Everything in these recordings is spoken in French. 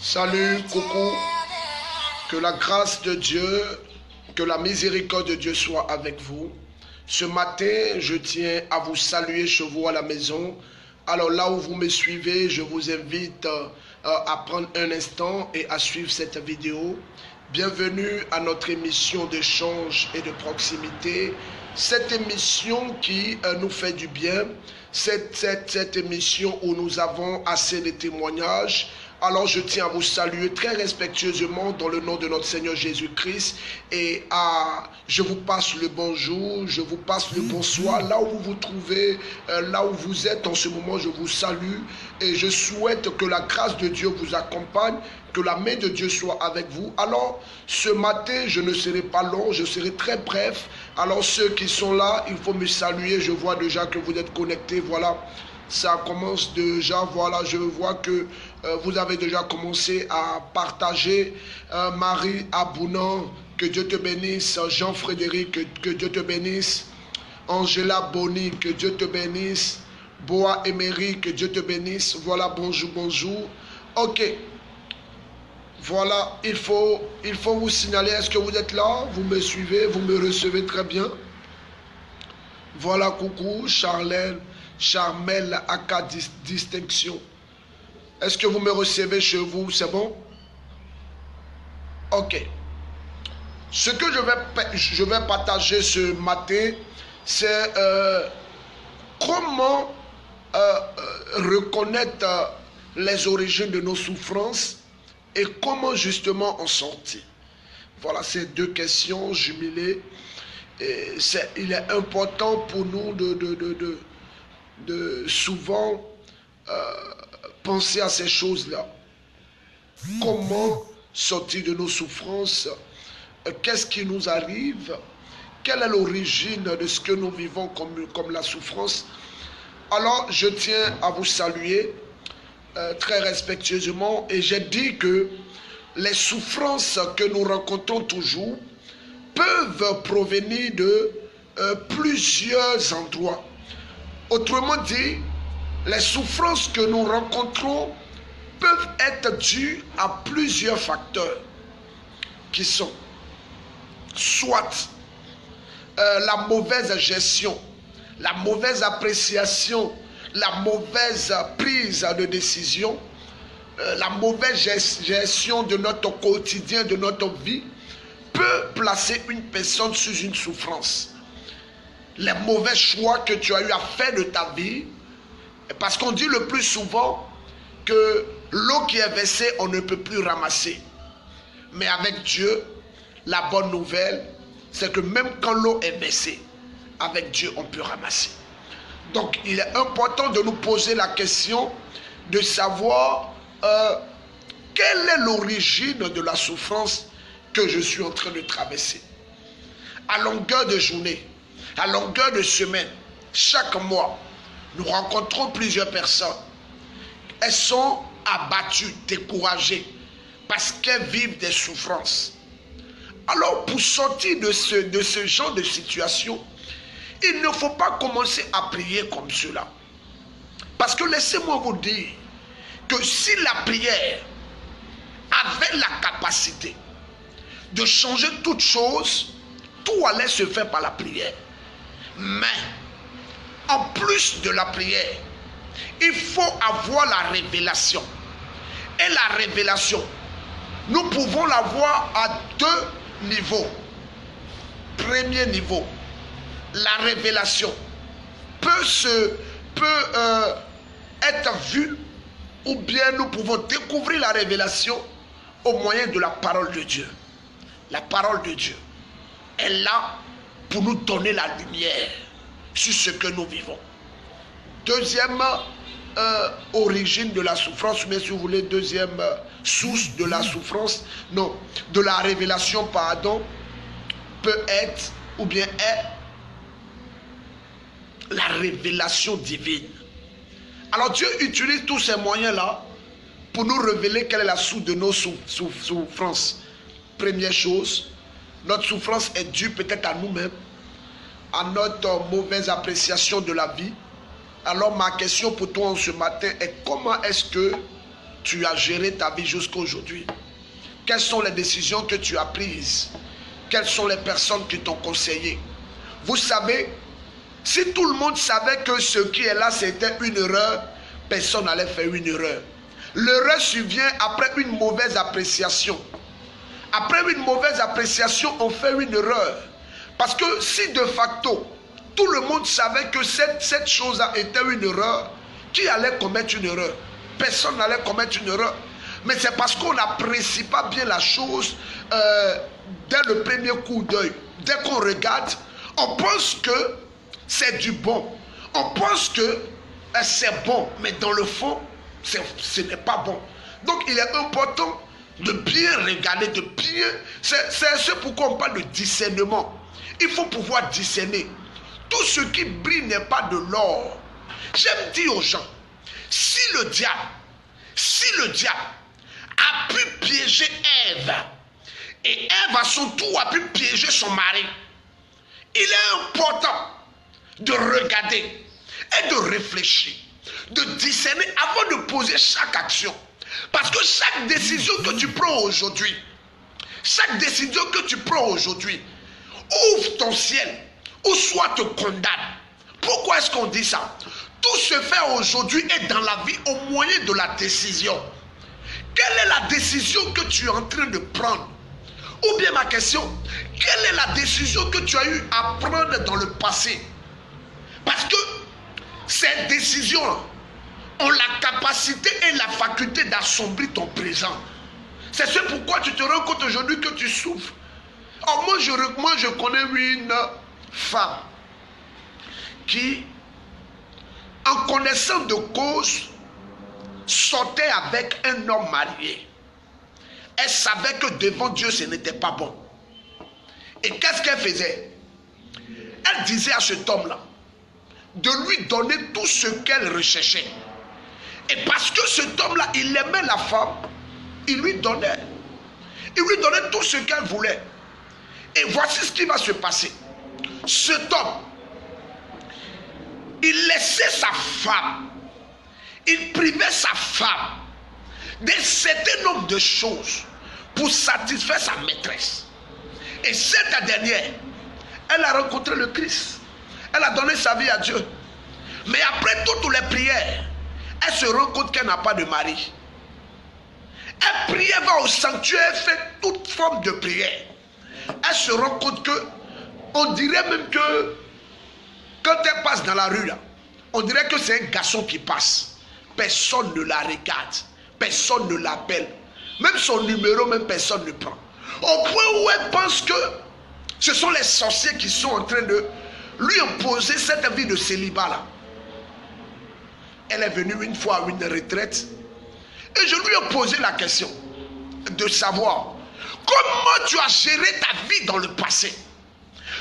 Salut, coucou. Que la grâce de Dieu, que la miséricorde de Dieu soit avec vous. Ce matin, je tiens à vous saluer chez vous à la maison. Alors là où vous me suivez, je vous invite à prendre un instant et à suivre cette vidéo. Bienvenue à notre émission d'échange et de proximité. Cette émission qui nous fait du bien, cette émission où nous avons assez de témoignages. Alors je tiens à vous saluer très respectueusement dans le nom de notre Seigneur Jésus-Christ et je vous passe le bonjour, je vous passe le bonsoir. Là où vous vous trouvez, là où vous êtes en ce moment, je vous salue et je souhaite que la grâce de Dieu vous accompagne, que la main de Dieu soit avec vous. Alors ce matin, je ne serai pas long, je serai très bref. Alors ceux qui sont là, il faut me saluer, je vois déjà que vous êtes connectés, voilà. Ça commence déjà, voilà, je vois que vous avez déjà commencé à partager. Marie Abounan, que Dieu te bénisse. Jean-Frédéric, que Dieu te bénisse. Angela Bonny, que Dieu te bénisse. Boa Emery, que Dieu te bénisse. Voilà, bonjour, bonjour. Ok. Voilà, il faut vous signaler, est-ce que vous êtes là? Vous me suivez, vous me recevez très bien. Voilà, coucou, Charmel Aka Distinction. Est-ce que vous me recevez chez vous? C'est bon? Ok. Ce que je vais partager ce matin, c'est comment reconnaître les origines de nos souffrances et comment justement en sortir. Voilà, ces deux questions jumelées. Et il est important pour nous de souvent penser à ces choses-là. Comment sortir de nos souffrances? Qu'est-ce qui nous arrive? Quelle est l'origine de ce que nous vivons comme la souffrance? Alors, je tiens à vous saluer très respectueusement et j'ai dit que les souffrances que nous rencontrons toujours peuvent provenir de plusieurs endroits. Autrement dit, les souffrances que nous rencontrons peuvent être dues à plusieurs facteurs qui sont soit la mauvaise gestion, la mauvaise appréciation, la mauvaise prise de décision, la mauvaise gestion de notre quotidien, de notre vie, peut placer une personne sous une souffrance. Les mauvais choix que tu as eu à faire de ta vie, parce qu'on dit le plus souvent que l'eau qui est versée, on ne peut plus ramasser. Mais avec Dieu, la bonne nouvelle, c'est que même quand l'eau est versée, avec Dieu, on peut ramasser. Donc, il est important de nous poser la question de savoir quelle est l'origine de la souffrance que je suis en train de traverser. À longueur de journée, à longueur de semaine, chaque mois, nous rencontrons plusieurs personnes. Elles sont abattues, découragées, parce qu'elles vivent des souffrances. Alors, pour sortir de ce genre de situation, il ne faut pas commencer à prier comme cela. Parce que laissez-moi vous dire que si la prière avait la capacité de changer toute chose, tout allait se faire par la prière. Mais, en plus de la prière, il faut avoir la révélation. Et la révélation, nous pouvons l'avoir à deux niveaux. Premier niveau, la révélation peut être vue, ou bien nous pouvons découvrir la révélation au moyen de la parole de Dieu. La parole de Dieu est là pour nous donner la lumière sur ce que nous vivons. Deuxième origine de la souffrance, mais si vous voulez, deuxième source de la souffrance, non, de la révélation, pardon, peut être, ou bien est, la révélation divine. Alors Dieu utilise tous ces moyens-là pour nous révéler quelle est la source de nos souffrances. Première chose, notre souffrance est due peut-être à nous-mêmes, à notre mauvaise appréciation de la vie. Alors ma question pour toi ce matin est comment est-ce que tu as géré ta vie jusqu'à aujourd'hui? Quelles sont les décisions que tu as prises? Quelles sont les personnes qui t'ont conseillé? Vous savez, si tout le monde savait que ce qui est là, c'était une erreur, personne n'allait faire une erreur. L'erreur survient après une mauvaise appréciation. Après une mauvaise appréciation, on fait une erreur. Parce que si de facto, tout le monde savait que cette chose-là était une erreur, qui allait commettre une erreur? Personne n'allait commettre une erreur. Mais c'est parce qu'on n'apprécie pas bien la chose dès le premier coup d'œil. Dès qu'on regarde, on pense que c'est du bon. On pense que c'est bon, mais dans le fond, ce n'est pas bon. Donc il est important de bien regarder, de bien... C'est pourquoi on parle de discernement. Il faut pouvoir discerner. Tout ce qui brille n'est pas de l'or. J'aime dire aux gens, si le diable a pu piéger Ève, et Ève à son tour a pu piéger son mari, il est important de regarder et de réfléchir, de discerner avant de poser chaque action. Parce que chaque décision que tu prends aujourd'hui, ouvre ton ciel ou soit te condamne. Pourquoi est-ce qu'on dit ça? Tout se fait aujourd'hui et dans la vie au moyen de la décision. Quelle est la décision que tu es en train de prendre? Ou bien ma question, quelle est la décision que tu as eu à prendre dans le passé? Parce que ces décisions ont la capacité et la faculté d'assombrir ton présent. C'est ce pourquoi tu te rends compte aujourd'hui que tu souffres. Oh, moi, je connais une femme qui, en connaissant de cause, sortait avec un homme marié. Elle savait que devant Dieu, ce n'était pas bon. Et qu'est-ce qu'elle faisait? Elle disait à cet homme-là de lui donner tout ce qu'elle recherchait. Et parce que cet homme-là, il aimait la femme, il lui donnait. Il lui donnait tout ce qu'elle voulait. Et voici ce qui va se passer. Cet homme, il laissait sa femme, il privait sa femme d'un certain nombre de choses pour satisfaire sa maîtresse. Et cette dernière, elle a rencontré le Christ. Elle a donné sa vie à Dieu. Mais après toutes les prières, elle se rend compte qu'elle n'a pas de mari. Elle prie, elle va au sanctuaire, elle fait toute forme de prière. Elle se rend compte que, on dirait même que, quand elle passe dans la rue, là, on dirait que c'est un garçon qui passe. Personne ne la regarde. Personne ne l'appelle. Même son numéro, même personne ne prend. Au point où elle pense que ce sont les sorciers qui sont en train de lui imposer cette vie de célibat là. Elle est venue une fois à une retraite et je lui ai posé la question de savoir comment tu as géré ta vie dans le passé.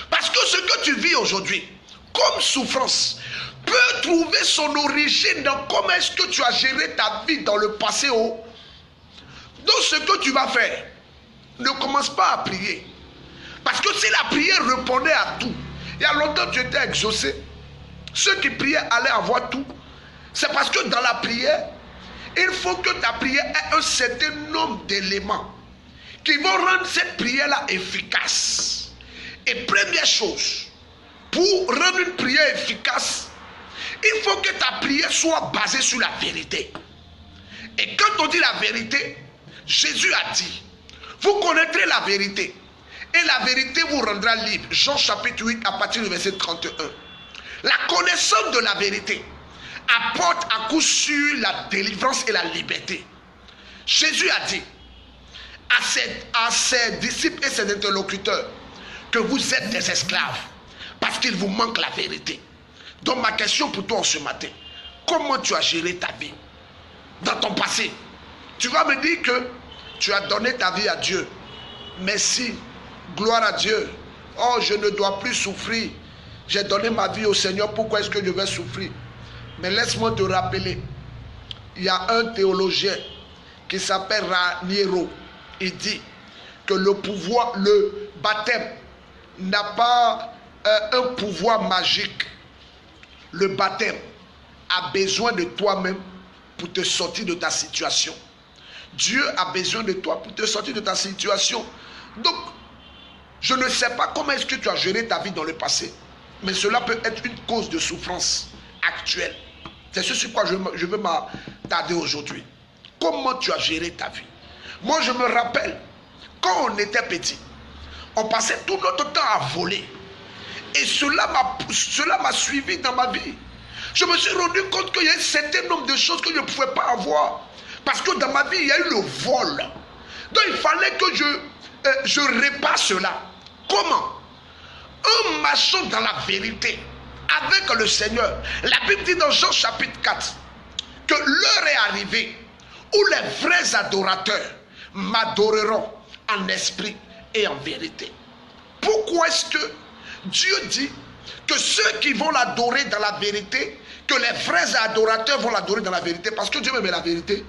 Parce que ce que tu vis aujourd'hui comme souffrance peut trouver son origine dans comment est-ce que tu as géré ta vie dans le passé. Donc ce que tu vas faire, ne commence pas à prier. Parce que si la prière répondait à tout, il y a longtemps tu étais exaucé. Ceux qui priaient allaient avoir tout. C'est parce que dans la prière, il faut que ta prière ait un certain nombre d'éléments qui vont rendre cette prière-là efficace. Et première chose, pour rendre une prière efficace, il faut que ta prière soit basée sur la vérité. Et quand on dit la vérité, Jésus a dit, vous connaîtrez la vérité et la vérité vous rendra libre. Jean chapitre 8 à partir du verset 31. La connaissance de la vérité apporte à coup sûr la délivrance et la liberté. Jésus a dit à ses disciples et ses interlocuteurs que vous êtes des esclaves parce qu'il vous manque la vérité. Donc ma question pour toi ce matin, comment tu as géré ta vie dans ton passé? Tu vas me dire que tu as donné ta vie à Dieu. Merci, gloire à Dieu. Oh, je ne dois plus souffrir. J'ai donné ma vie au Seigneur, pourquoi est-ce que je vais souffrir? Mais laisse-moi te rappeler, il y a un théologien qui s'appelle Raniero. Il dit que le baptême n'a pas un pouvoir magique. Le baptême a besoin de toi-même pour te sortir de ta situation. Dieu a besoin de toi pour te sortir de ta situation. Donc, je ne sais pas comment est-ce que tu as géré ta vie dans le passé, mais cela peut être une cause de souffrance actuelle. C'est ce sur quoi je veux m'attarder aujourd'hui. Comment tu as géré ta vie? Moi, je me rappelle, quand on était petit, on passait tout notre temps à voler. Et cela m'a suivi dans ma vie. Je me suis rendu compte qu'il y a un certain nombre de choses que je ne pouvais pas avoir. Parce que dans ma vie, il y a eu le vol. Donc il fallait que je répare cela. Comment? En marchant dans la vérité avec le Seigneur. La Bible dit dans Jean chapitre 4 que l'heure est arrivée où les vrais adorateurs m'adoreront en esprit et en vérité. Pourquoi est-ce que Dieu dit que ceux qui vont l'adorer dans la vérité, que les vrais adorateurs vont l'adorer dans la vérité? Parce que Dieu aime la vérité.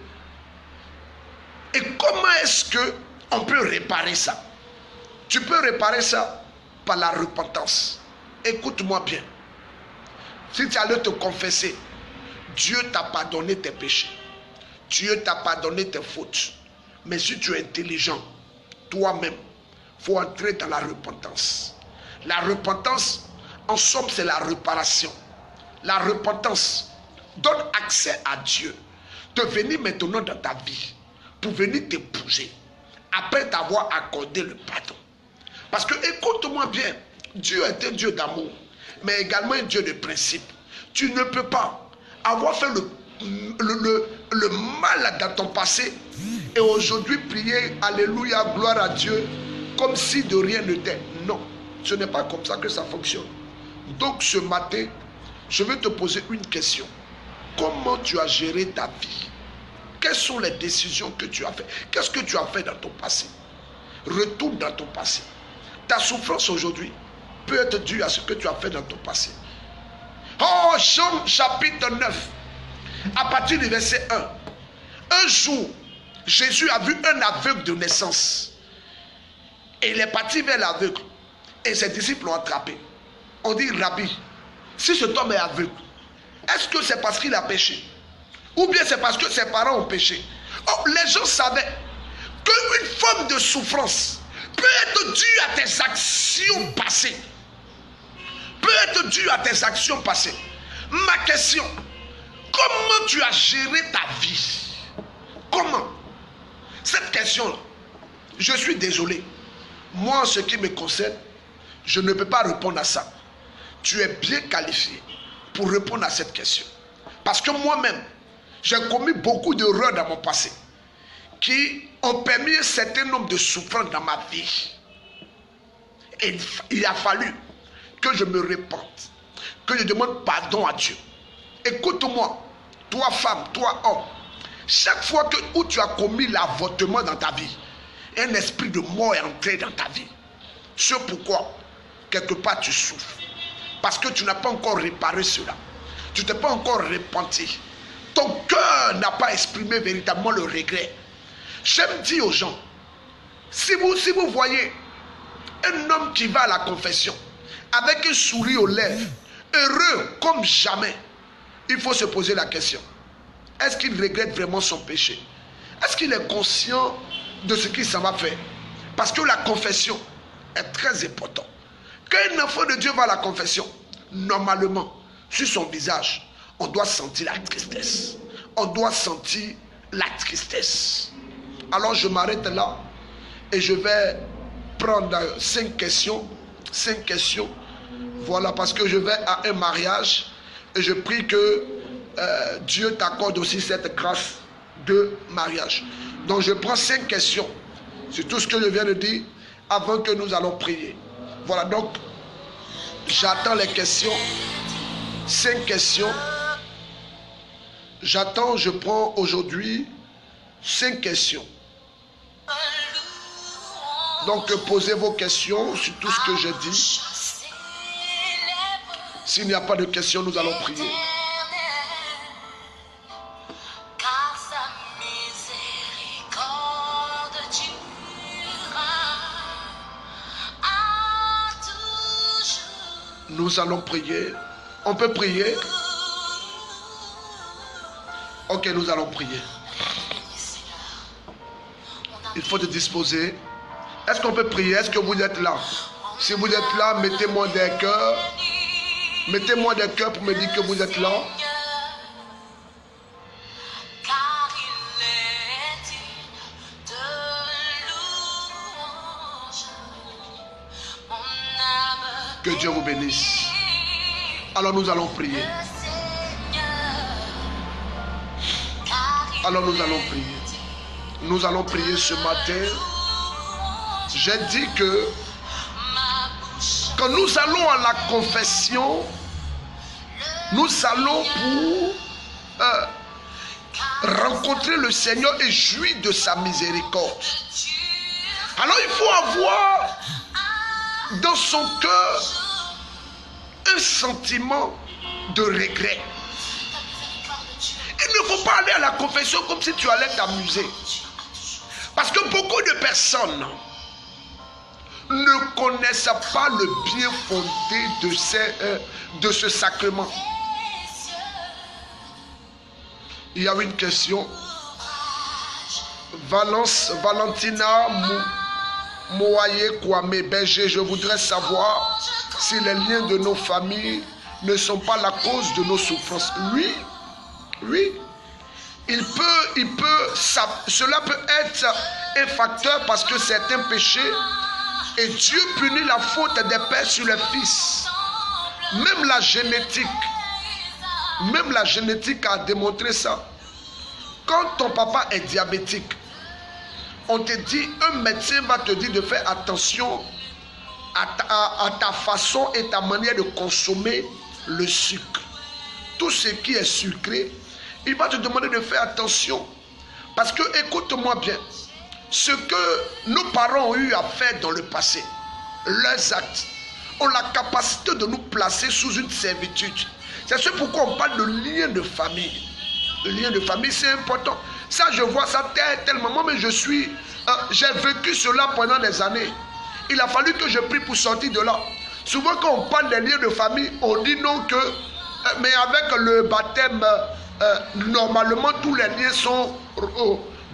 Et comment est-ce qu'on peut réparer ça? Tu peux réparer ça par la repentance. Écoute-moi bien. Si tu allais te confesser, Dieu t'a pardonné tes péchés. Dieu t'a pardonné tes fautes. Mais si tu es intelligent, toi-même, il faut entrer dans la repentance. La repentance, en somme, c'est la réparation. La repentance donne accès à Dieu de venir maintenant dans ta vie pour venir t'épouser après t'avoir accordé le pardon. Parce que, écoute-moi bien, Dieu est un Dieu d'amour, mais également un Dieu de principe. Tu ne peux pas avoir fait le mal dans ton passé et aujourd'hui prier, alléluia, gloire à Dieu, comme si de rien n'était. Non, ce n'est pas comme ça que ça fonctionne. Donc ce matin, je vais te poser une question. Comment tu as géré ta vie? Quelles sont les décisions que tu as faites? Qu'est-ce que tu as fait dans ton passé? Retourne dans ton passé. Ta souffrance aujourd'hui peut être due à ce que tu as fait dans ton passé. Oh, Jean chapitre 9, à partir du verset 1. Un jour, Jésus a vu un aveugle de naissance. Et il est parti vers l'aveugle. Et ses disciples l'ont attrapé. On dit, Rabbi, si cet homme est aveugle, est-ce que c'est parce qu'il a péché? Ou bien c'est parce que ses parents ont péché? Oh, les gens savaient qu'une forme de souffrance peut être due à tes actions passées. Peut être due à tes actions passées. Ma question, comment tu as géré ta vie? Comment? Cette question-là, je suis désolé. Moi, en ce qui me concerne, je ne peux pas répondre à ça. Tu es bien qualifié pour répondre à cette question. Parce que moi-même, j'ai commis beaucoup d'erreurs dans mon passé qui ont permis un certain nombre de souffrances dans ma vie. Et il a fallu que je me répande, que je demande pardon à Dieu. Écoute-moi, toi femme, toi homme, chaque fois où tu as commis l'avortement dans ta vie, un esprit de mort est entré dans ta vie. C'est pourquoi, quelque part, tu souffres. Parce que tu n'as pas encore réparé cela. Tu ne t'es pas encore repenti. Ton cœur n'a pas exprimé véritablement le regret. J'aime dire aux gens, si vous voyez un homme qui va à la confession avec un sourire aux lèvres, heureux comme jamais, il faut se poser la question. Est-ce qu'il regrette vraiment son péché? Est-ce qu'il est conscient de ce qu'il s'en va faire? Parce que la confession est très importante. Quand un enfant de Dieu va à la confession, normalement, sur son visage, on doit sentir la tristesse. On doit sentir la tristesse. Alors je m'arrête là et je vais prendre 5 questions. 5 questions. Voilà, parce que je vais à un mariage et je prie que Dieu t'accorde aussi cette grâce de mariage. Donc je prends 5 questions sur tout ce que je viens de dire avant que nous allons prier. Voilà, donc j'attends les questions. 5 questions. J'attends, je prends aujourd'hui 5 questions. Donc posez vos questions sur tout ce que j'ai dit. S'il n'y a pas de questions, nous allons prier. Nous allons prier. On peut prier. Ok, nous allons prier. Il faut te disposer. Est-ce qu'on peut prier? Est-ce que vous êtes là? Si vous êtes là, mettez-moi des cœurs. Mettez-moi des cœurs pour me dire que vous être là. Que Dieu vous bénisse. Alors nous allons prier. Alors nous allons prier. Nous allons prier ce matin. J'ai dit que quand nous allons à la confession, nous allons pour rencontrer le Seigneur et jouir de sa miséricorde. Alors il faut avoir dans son cœur un sentiment de regret. Il ne faut pas aller à la confession comme si tu allais t'amuser. Parce que beaucoup de personnes ne connaissent pas le bien fondé de ce sacrement. Il y a une question. Valentina Moaye Kwame Berger, je voudrais savoir si les liens de nos familles ne sont pas la cause de nos souffrances. Oui, oui. Cela peut être un facteur parce que c'est un péché et Dieu punit la faute des pères sur les fils. Même la génétique a démontré ça. Quand ton papa est diabétique, on te dit, un médecin va te dire de faire attention à ta façon et ta manière de consommer le sucre. Tout ce qui est sucré, il va te demander de faire attention. Parce que, écoute-moi bien, ce que nos parents ont eu à faire dans le passé, leurs actes, ont la capacité de nous placer sous une servitude. C'est ce pourquoi on parle de lien de famille. Le lien de famille, c'est important. Ça, je vois ça tellement, mais j'ai vécu cela pendant des années. Il a fallu que je prie pour sortir de là. Souvent, quand on parle des liens de famille, on dit non que, mais avec le baptême, normalement, tous les liens sont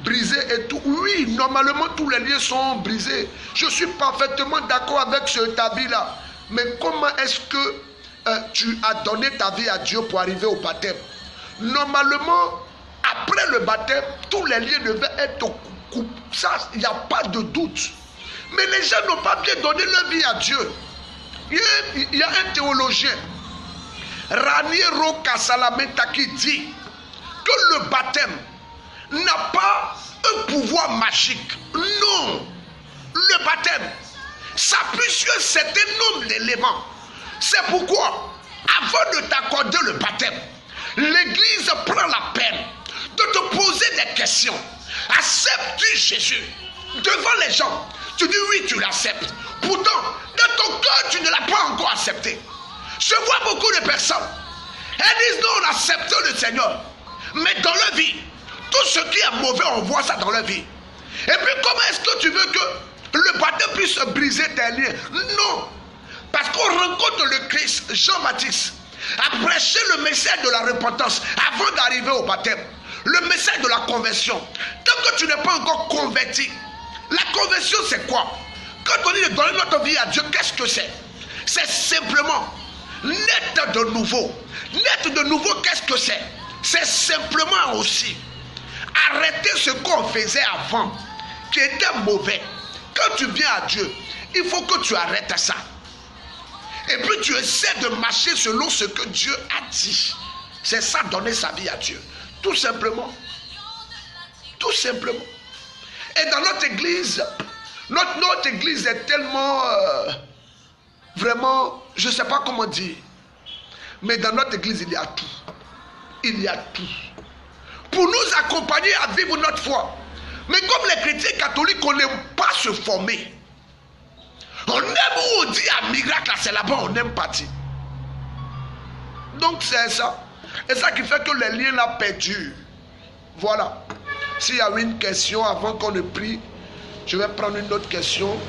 brisés et tout. Oui, normalement, tous les liens sont brisés. Je suis parfaitement d'accord avec ce avis-là. Mais comment est-ce que tu as donné ta vie à Dieu pour arriver au baptême? Normalement, après le baptême, tous les liens devaient être coupés. Ça, il n'y a pas de doute. Mais les gens n'ont pas bien donné leur vie à Dieu. Il y a un théologien, Raniero Casalamenta, qui dit que le baptême n'a pas un pouvoir magique. Non. Le baptême s'appuie sur un certain nombre d'éléments. C'est pourquoi, avant de t'accorder le baptême, l'Église prend la peine de te poser des questions. Acceptes-tu Jésus devant les gens? Tu dis oui, tu l'acceptes. Pourtant, dans ton cœur, tu ne l'as pas encore accepté. Je vois beaucoup de personnes. Elles disent non, on accepte le Seigneur. Mais dans leur vie, tout ce qui est mauvais, on voit ça dans leur vie. Et puis, comment est-ce que tu veux que le baptême puisse briser tes liens? Non. Parce qu'on rencontre le Christ, Jean-Baptiste, a prêché le message de la repentance avant d'arriver au baptême. Le message de la conversion. Tant que tu n'es pas encore converti, la conversion c'est quoi? Quand on dit de donner notre vie à Dieu, qu'est-ce que c'est? C'est simplement naître de nouveau. Naître de nouveau, qu'est-ce que c'est? C'est simplement aussi arrêter ce qu'on faisait avant, qui était mauvais. Quand tu viens à Dieu, il faut que tu arrêtes ça. Et puis tu essaies de marcher selon ce que Dieu a dit. C'est ça, donner sa vie à Dieu. Tout simplement. Tout simplement. Et dans notre église, notre église est tellement, vraiment, je ne sais pas comment dire, mais dans notre église, il y a tout. Il y a tout. Pour nous accompagner à vivre notre foi. Mais comme les chrétiens catholiques, on n'aime pas se former. On aime où on dit un miracle, c'est là-bas, on aime partir. Donc c'est ça. Et ça qui fait que les liens là perdurent. Voilà. S'il y a une question avant qu'on ne prie, je vais prendre une autre question.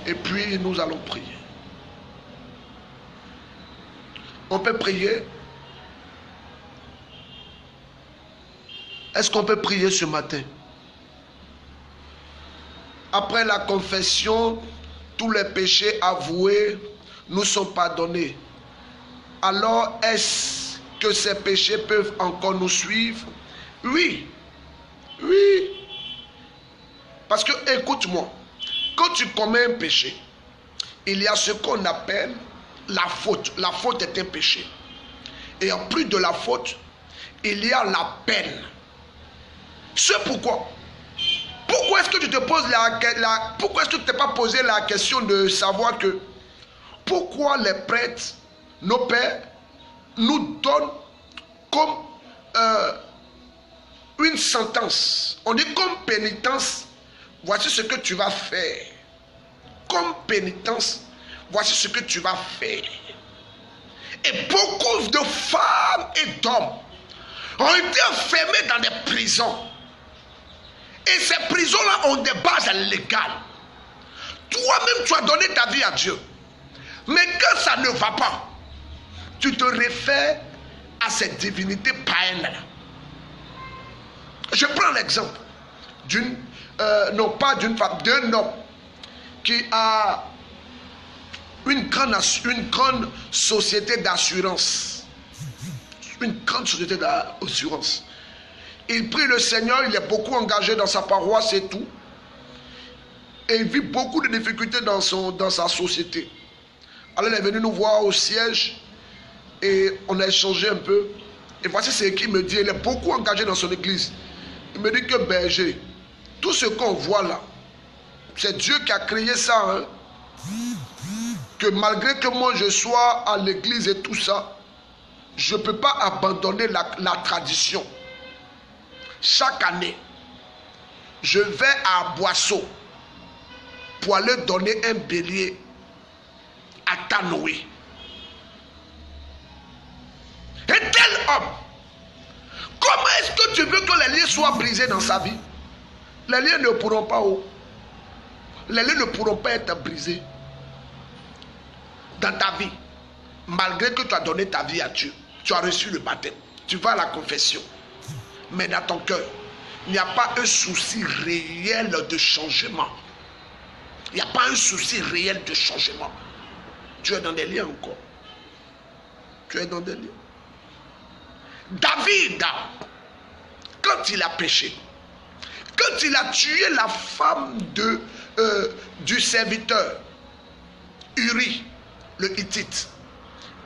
Et puis nous allons prier. On peut prier. Est-ce qu'on peut prier ce matin? après la confession, tous les péchés avoués nous sont pardonnés. Alors, est-ce que ces péchés peuvent encore nous suivre? Oui. Oui. Parce que, écoute-moi, quand tu commets un péché, il y a ce qu'on appelle la faute. La faute est un péché. Et en plus de la faute, il y a la peine. C'est pourquoi. Pourquoi est-ce que tu te poses pourquoi est-ce que tu t'es pas posé la question de savoir que pourquoi les prêtres, nos pères, nous donnent comme une sentence. On dit comme pénitence, voici ce que tu vas faire. Comme pénitence, voici ce que tu vas faire. Et beaucoup de femmes et d'hommes ont été enfermés dans des prisons. Et ces prisons-là ont des bases légales. Toi-même, tu as donné ta vie à Dieu. Mais quand ça ne va pas, tu te réfères à cette divinité païenne-là. Je prends l'exemple d'une, non pas d'une femme, d'un homme qui a une grande société d'assurance. Une grande société d'assurance. Il prie le Seigneur, il est beaucoup engagé dans sa paroisse et tout. Et il vit beaucoup de difficultés dans sa société. Alors il est venu nous voir au siège et on a échangé un peu. Et voici ce qu'il me dit, il est beaucoup engagé dans son église. Il me dit que berger, tout ce qu'on voit là, c'est Dieu qui a créé ça. Hein? Que malgré que moi je sois à l'église et tout ça, je ne peux pas abandonner la tradition. Chaque année, je vais à Boisseau pour aller donner un bélier à Tanoé. Et tel homme, comment est-ce que tu veux que les liens soient brisés dans sa vie? Les liens ne pourront pas. Les liens ne pourront pas être brisés dans ta vie. Malgré que tu as donné ta vie à Dieu, tu as reçu le baptême, tu vas à la confession. Mais dans ton cœur, il n'y a pas un souci réel de changement. Il n'y a pas un souci réel de changement. Tu es dans des liens encore. Tu es dans des liens. David, quand il a péché, quand il a tué la femme du serviteur, Uri, le Hittite,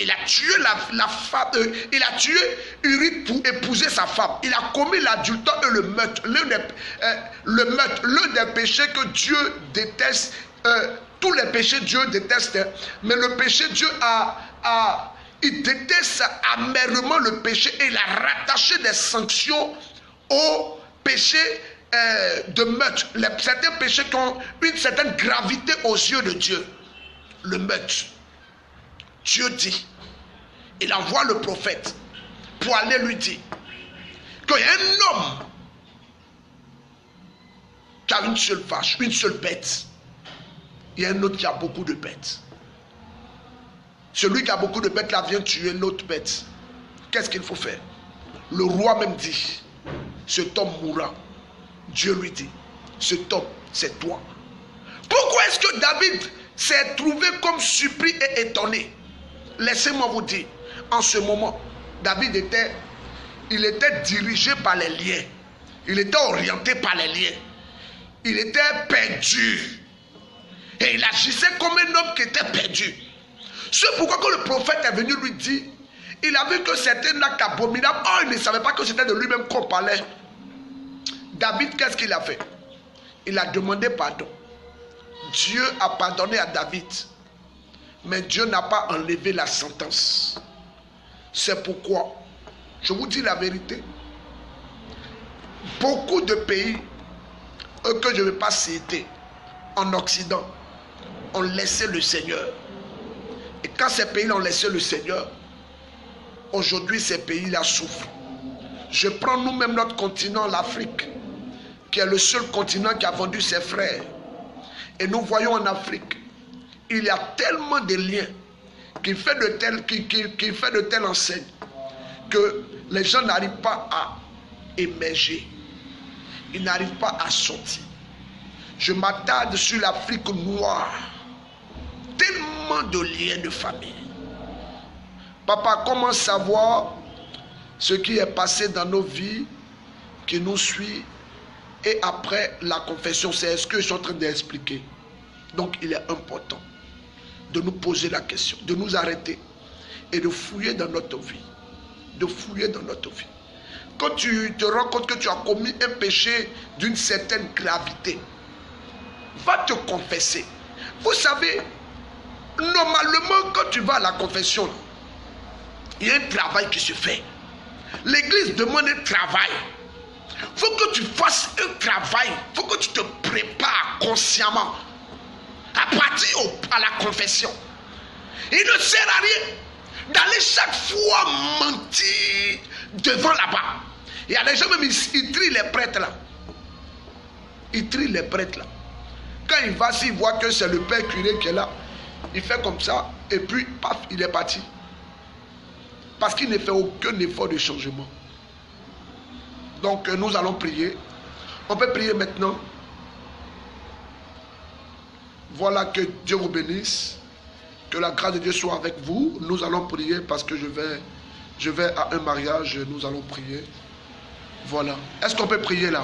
il a tué la femme, il a tué Uri pour épouser sa femme. Il a commis l'adultère et le meurtre. L'un des péchés que Dieu déteste. Tous les péchés Dieu déteste. Mais le péché Dieu il déteste amèrement le péché. Et il a rattaché des sanctions au péché de meurtre. Certains péchés qui ont une certaine gravité aux yeux de Dieu. Le meurtre. Dieu dit, il envoie le prophète pour aller lui dire qu'il y a un homme qui a une seule vache, une seule bête. Il y a un autre qui a beaucoup de bêtes. Celui qui a beaucoup de bêtes là vient tuer l'autre bête. Qu'est-ce qu'il faut faire? Le roi même dit, cet homme mourra. Dieu lui dit, cet homme, c'est toi. Pourquoi est-ce que David s'est trouvé comme surpris et étonné? Laissez-moi vous dire, en ce moment, David était dirigé par les liens. Il était orienté par les liens. Il était perdu. Et il agissait comme un homme qui était perdu. C'est pourquoi quand le prophète est venu lui dire, il a vu que c'était un acte abominable. Oh, il ne savait pas que c'était de lui-même qu'on parlait. David, qu'est-ce qu'il a fait? Il a demandé pardon. Dieu a pardonné à David. Mais Dieu n'a pas enlevé la sentence. C'est pourquoi, je vous dis la vérité, beaucoup de pays que je ne vais pas citer en Occident ont laissé le Seigneur. Et quand ces pays ont laissé le Seigneur, aujourd'hui ces pays-là souffrent. Je prends nous-mêmes notre continent, l'Afrique, qui est le seul continent qui a vendu ses frères. Et nous voyons en Afrique, il y a tellement de liens qui fait de telles enseignes que les gens n'arrivent pas à émerger. Ils n'arrivent pas à sortir. Je m'attarde sur l'Afrique noire. Tellement de liens de famille. Papa, comment savoir ce qui est passé dans nos vies, qui nous suit, et après la confession, c'est ce que je suis en train d'expliquer. Donc il est important de nous poser la question, de nous arrêter et de fouiller dans notre vie. De fouiller dans notre vie. Quand tu te rends compte que tu as commis un péché d'une certaine gravité, va te confesser. Vous savez, normalement, quand tu vas à la confession, il y a un travail qui se fait. L'église demande un travail. Il faut que tu fasses un travail. Il faut que tu te prépares consciemment à partir à la confession. Il ne sert à rien d'aller chaque fois mentir devant là-bas. Il y a des gens même, ils trient les prêtres là. Ils trient les prêtres là. Quand il va, s'il voit que c'est le père curé qui est là, il fait comme ça et puis paf, il est parti. Parce qu'il ne fait aucun effort de changement. Donc nous allons prier. On peut prier maintenant. Voilà, que Dieu vous bénisse. Que la grâce de Dieu soit avec vous. Nous allons prier parce que je vais à un mariage. Nous allons prier. Voilà. Est-ce qu'on peut prier là?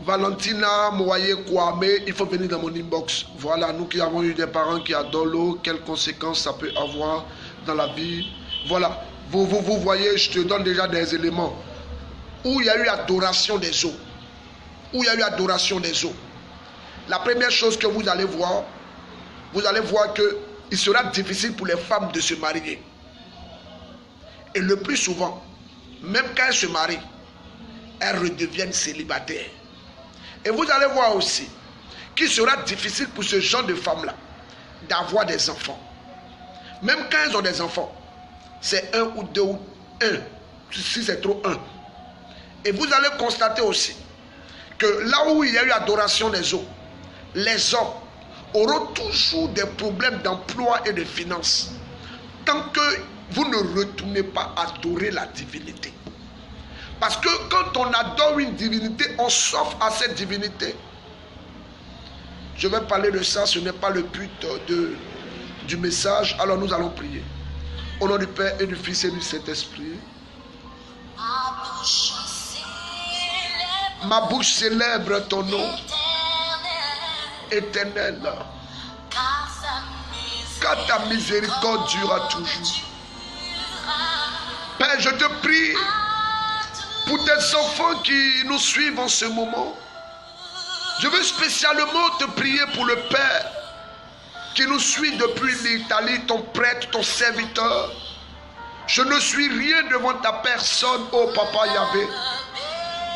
Valentina Moye Kwame, il faut venir dans mon inbox. Voilà, nous qui avons eu des parents qui adorent l'eau, quelles conséquences ça peut avoir dans la vie. Voilà, vous voyez, je te donne déjà des éléments. Où il y a eu adoration des eaux. Où il y a eu adoration des eaux. La première chose que vous allez voir qu'il sera difficile pour les femmes de se marier. Et le plus souvent, même quand elles se marient, elles redeviennent célibataires. Et vous allez voir aussi qu'il sera difficile pour ce genre de femmes-là d'avoir des enfants. Même quand elles ont des enfants, c'est un ou deux ou un. Si c'est trop, un. Et vous allez constater aussi que là où il y a eu adoration des eaux, les hommes auront toujours des problèmes d'emploi et de finances. Tant que vous ne retournez pas adorer la divinité. Parce que quand on adore une divinité, on s'offre à cette divinité. Je vais parler de ça, ce n'est pas le but du message. Alors nous allons prier. Au nom du Père et du Fils et du Saint-Esprit. Ma bouche célèbre ton nom éternel. Car ta miséricorde durera toujours. Père, je te prie pour tes enfants qui nous suivent en ce moment. Je veux spécialement te prier pour le Père qui nous suit depuis l'Italie, ton prêtre, ton serviteur. Je ne suis rien devant ta personne, ô Papa Yahvé,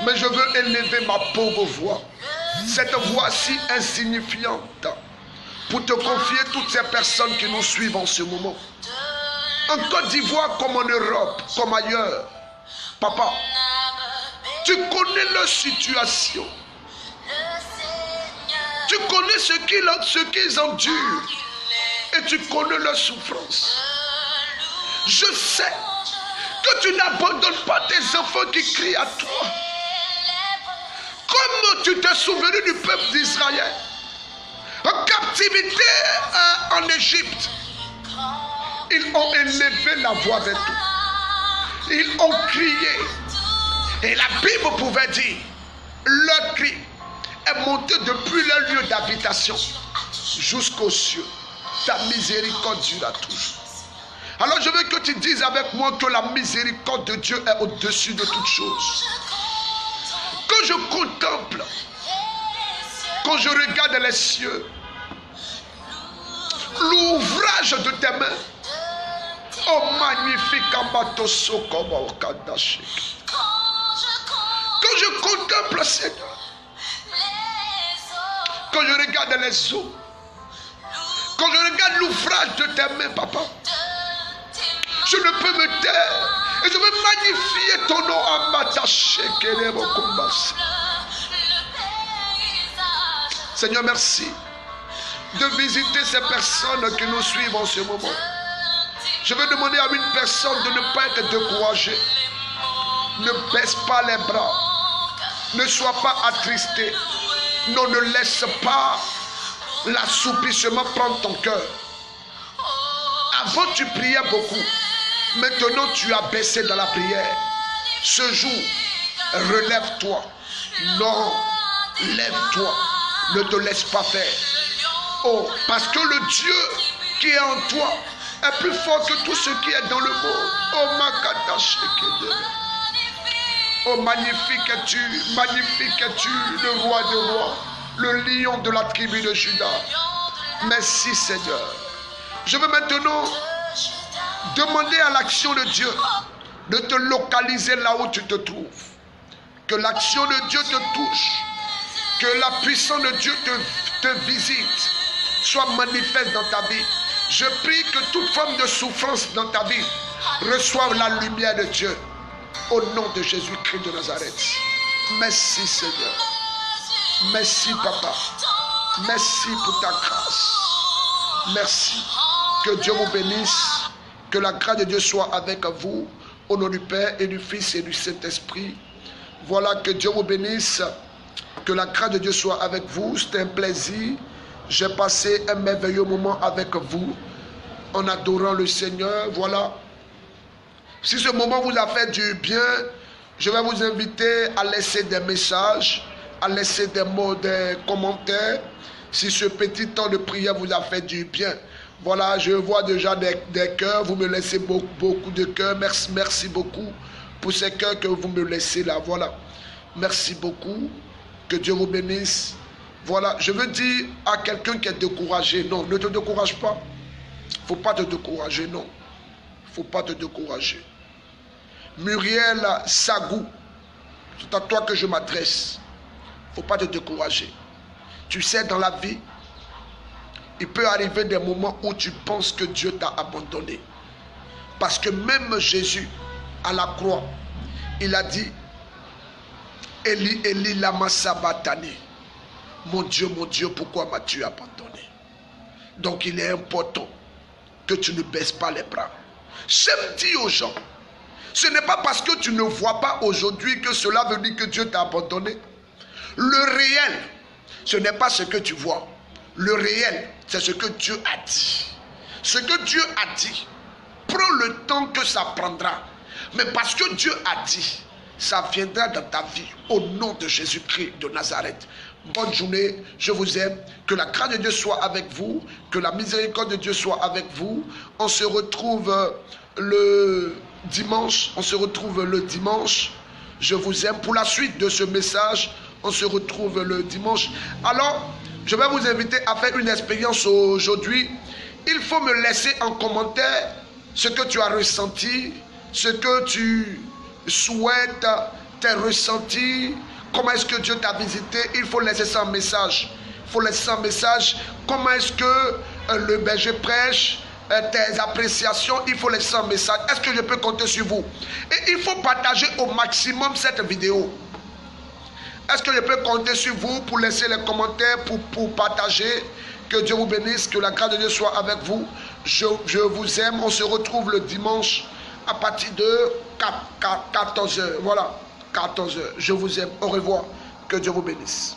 mais je veux élever ma pauvre voix, cette voix si insignifiante, pour te confier toutes ces personnes qui nous suivent en ce moment. En Côte d'Ivoire comme en Europe, comme ailleurs. Papa, tu connais leur situation. Tu connais ce qu'ils endurent. Et tu connais leur souffrance. Je sais que tu n'abandonnes pas tes enfants qui crient à toi. Comme tu t'es souvenu du peuple d'Israël en captivité en Égypte. Ils ont élevé la voix vers toi. Ils ont crié. Et la Bible pouvait dire, leur cri est monté depuis leur lieu d'habitation jusqu'aux cieux. Ta miséricorde durera toujours. Alors je veux que tu dises avec moi que la miséricorde de Dieu est au-dessus de toutes choses. Quand je contemple, quand je regarde les cieux, l'ouvrage de tes mains, oh magnifique Amatoso Kadashi. Quand je contemple, Seigneur, quand je regarde les eaux, quand je regarde l'ouvrage de tes mains, Papa, je ne peux me taire. Et je veux magnifier ton nom à m'attacher. Seigneur, merci de visiter ces personnes qui nous suivent en ce moment. Je veux demander à une personne de ne pas être découragée. Ne baisse pas les bras. Ne sois pas attristé. Non, ne laisse pas l'assoupissement prendre ton cœur. Avant, tu priais beaucoup. Maintenant, tu as baissé dans la prière. Ce jour, relève-toi. Non, lève-toi. Ne te laisse pas faire. Oh, parce que le Dieu qui est en toi est plus fort que tout ce qui est dans le monde. Oh, Makatashekede. Oh, magnifique es-tu, le roi des rois, le lion de la tribu de Juda. Merci Seigneur. Je veux maintenant demander à l'action de Dieu de te localiser là où tu te trouves. Que l'action de Dieu te touche. Que la puissance de Dieu te visite. Soit manifeste dans ta vie. Je prie que toute forme de souffrance dans ta vie reçoive la lumière de Dieu. Au nom de Jésus-Christ de Nazareth. Merci Seigneur. Merci Papa. Merci pour ta grâce. Merci. Que Dieu vous bénisse. Que la grâce de Dieu soit avec vous. Au nom du Père et du Fils et du Saint-Esprit. Voilà, que Dieu vous bénisse. Que la grâce de Dieu soit avec vous. C'était un plaisir. J'ai passé un merveilleux moment avec vous. En adorant le Seigneur. Voilà. Si ce moment vous a fait du bien, je vais vous inviter à laisser des messages, à laisser des mots, des commentaires. Si ce petit temps de prière vous a fait du bien. Voilà, je vois déjà des cœurs. Vous me laissez beaucoup de cœurs. Merci beaucoup pour ces cœurs que vous me laissez là. Voilà. Merci beaucoup. Que Dieu vous bénisse. Voilà, je veux dire à quelqu'un qui est découragé, non, ne te décourage pas. Il ne faut pas te décourager, non. Il ne faut pas te décourager. Muriel Sagou, c'est à toi que je m'adresse. Il ne faut pas te décourager. Tu sais, dans la vie, il peut arriver des moments où tu penses que Dieu t'a abandonné. Parce que même Jésus, à la croix, il a dit, Eli, Eli, lama sabachthani. Mon Dieu, pourquoi m'as-tu abandonné? Donc il est important que tu ne baisses pas les bras. J'aime dire aux gens, ce n'est pas parce que tu ne vois pas aujourd'hui que cela veut dire que Dieu t'a abandonné. Le réel, ce n'est pas ce que tu vois. Le réel, c'est ce que Dieu a dit. Ce que Dieu a dit, prends le temps que ça prendra. Mais parce que Dieu a dit, ça viendra dans ta vie au nom de Jésus-Christ de Nazareth. Bonne journée, je vous aime. Que la grâce de Dieu soit avec vous. Que la miséricorde de Dieu soit avec vous. On se retrouve le dimanche. Je vous aime. Pour la suite de ce message, on se retrouve le dimanche. Alors, je vais vous inviter à faire une expérience aujourd'hui. Il faut me laisser en commentaire ce que tu as ressenti, ce que tu souhaites, tes ressentis. Comment est-ce que Dieu t'a visité? Il faut laisser ça en message. Comment est-ce que le berger prêche? Tes appréciations, il faut laisser ça en message. Est-ce que je peux compter sur vous? Et il faut partager au maximum cette vidéo. Est-ce que je peux compter sur vous pour laisser les commentaires, pour partager? Que Dieu vous bénisse, que la grâce de Dieu soit avec vous. Je vous aime. On se retrouve le dimanche à partir de 14h. Voilà. 14h. Je vous aime. Au revoir. Que Dieu vous bénisse.